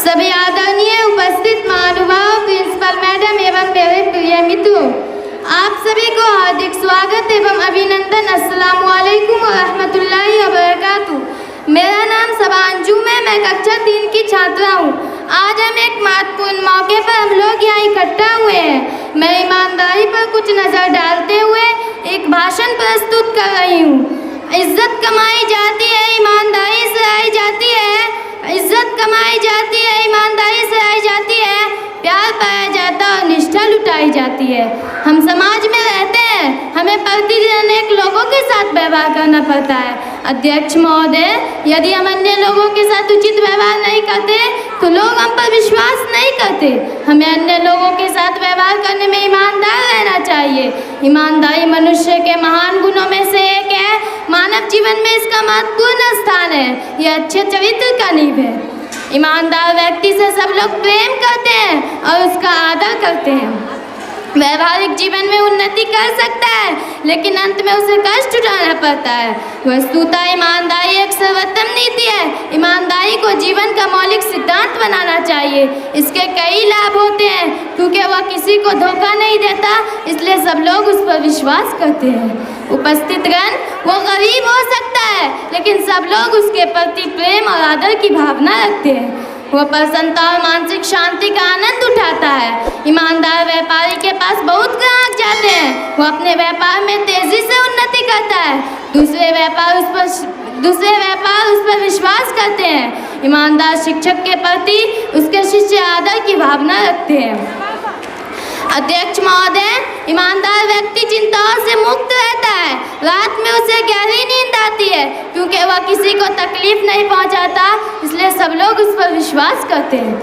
सभी आदरणीय उपस्थित महानुभाव, प्रिंसिपल मैडम एवं मेरे प्रिय मित्रों, आप सभी को हार्दिक स्वागत एवं अभिनंदन। अस्सलाम वालेकुम व रहमतुल्लाहि व बरकातुहू। मेरा नाम सबा अंजुम है, मैं कक्षा 3 की छात्रा हूँ। आज हम एक महत्वपूर्ण मौके पर हम लोग यहाँ इकट्ठा हुए हैं। मैं ईमानदारी पर कुछ नज़र डालते हुए एक भाषण प्रस्तुत कर रही हूँ। इज्जत कमाई जाती है, ईमानदारी से आई जाती है। इज्जत कमाई जाती है, ईमानदारी से आई जाती है। प्यार पाया जाता है और निष्ठा लुटाई जाती है। हम समाज में रहते हैं, हमें प्रतिदिन अनेक लोगों के साथ व्यवहार करना पड़ता है। अध्यक्ष महोदय, यदि हम अन्य लोगों के साथ उचित व्यवहार नहीं करते तो लोग हम पर विश्वास नहीं करते। हमें अन्य लोगों के साथ व्यवहार करने में ईमानदार रहना चाहिए। ईमानदारी मनुष्य के महान गुणों में से एक है। मानव जीवन में इसका महत्वपूर्ण स्थान है। यह अच्छे चरित्र का नींव है। ईमानदार व्यक्ति से सब लोग प्रेम करते हैं और उसका आदर करते हैं। वैवाहिक जीवन में उन्नति कर सकता है, लेकिन अंत में उसे कष्ट उठाना पड़ता है। वस्तुतः ईमानदारी एक सर्वोत्तम नीति है। ईमानदारी को जीवन का मौलिक सिद्धांत बनाना चाहिए। इसके कई लाभ होते हैं, क्योंकि वह किसी को धोखा नहीं देता, इसलिए सब लोग उस पर विश्वास करते हैं। उपस्थितगण, वो गरीब हो सकता है, लेकिन सब लोग उसके प्रति प्रेम और आदर की भावना रखते हैं। वह प्रसन्नता और मानसिक शांति का आनंद उठाता है। ईमानदार व्यापारी के पास बहुत ग्राहक जाते हैं। वह अपने व्यापार में तेजी से उन्नति करता है। दूसरे व्यापार उस पर विश्वास करते हैं। ईमानदार शिक्षक के प्रति उसके शिष्य आदर की भावना रखते हैं। अध्यक्ष महोदय, ईमानदार व्यक्ति चिंताओं से मुक्त रहता है। रात में उसे गहरी नींद आती है, क्योंकि वह किसी को तकलीफ नहीं पहुंचाता, इसलिए सब लोग उस पर विश्वास करते हैं।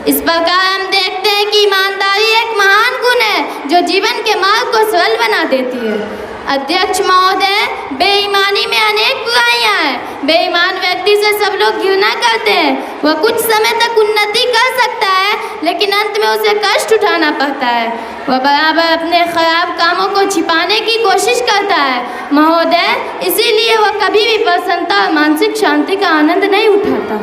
इस प्रकार हम देखते हैं कि ईमानदारी एक महान गुण है जो जीवन के मार्ग को सरल बना देती है। अध्यक्ष महोदय, बेईमानी में अनेक बुराइयां हैं। बेईमान व्यक्ति से सब लोग घृणा करते हैं। वह कुछ समय तक उन्नति कर सकता है, लेकिन अंत में उसे कष्ट उठाना पड़ता है। वह बराबर अपने खराब कामों को छिपाने की कोशिश करता है। महोदय, इसीलिए वह कभी भी प्रसन्नता और मानसिक शांति का आनंद नहीं उठाता।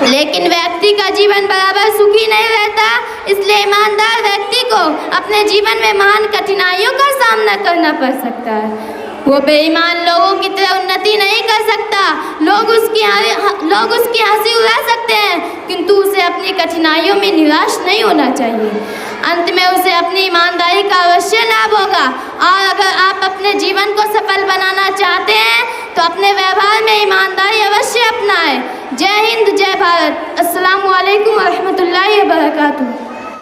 लेकिन व्यक्ति का जीवन बराबर सुखी नहीं रहता, इसलिए ईमानदार व्यक्ति को अपने जीवन में महान कठिनाइयों का सामना करना पड़ सकता है। वो बेईमान लोगों की तरह उन्नति नहीं कर सकता। लोग उसकी हंसी उड़ा सकते हैं, किंतु उसे अपनी कठिनाइयों में निराश नहीं होना चाहिए। अंत में उसे अपनी ईमानदारी का अवश्य लाभ होगा। और अगर आप अपने जीवन को सफल बनाना चाहते हैं तो अपने व्यवहार में ईमानदारी अवश्य अपनाएं। जय हिंद, जय भारत। अस्सलाम वालेकुम व रहमतुल्लाहि व बरकातुहू।